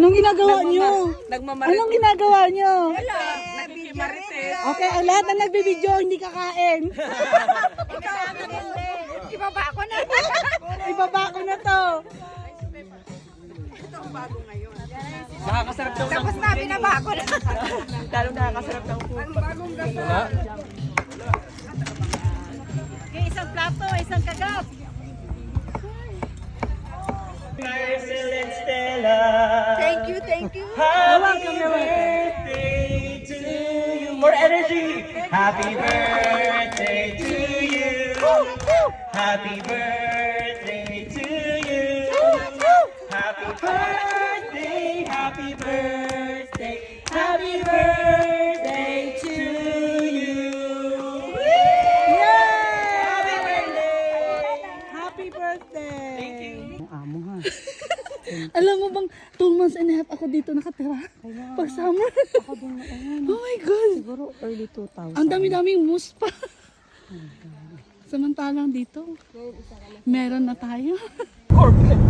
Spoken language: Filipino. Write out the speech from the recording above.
Anong ginagawa nyo? Nagmamarites. Anong ginagawa nyo? Wala. Nakikimarites. Okay, ang lahat na nagbibideo hindi kakain. Ibaba ko na. Ibaba ko na to. Nakakasarap daw ng Tapos na, binaba ko na. Lalong nakakasarap ng food. Okay, isang plato, isang kagap. Maricel and Stella, Thank you, thank you. happy birthday to you. More energy. Happy birthday to you. Happy birthday to you. Happy birthday, happy birthday, happy birthday to you. Happy birthday. Happy birthday. Thank you. Ang amo ha. Alam mo bang 2 months and a half ako dito nakatira? Pag summer. Ako din noon. Oh my God. Siguro early 2000. Ang dami-daming moose pa. Samantalang dito, meron na tayo. Corporate.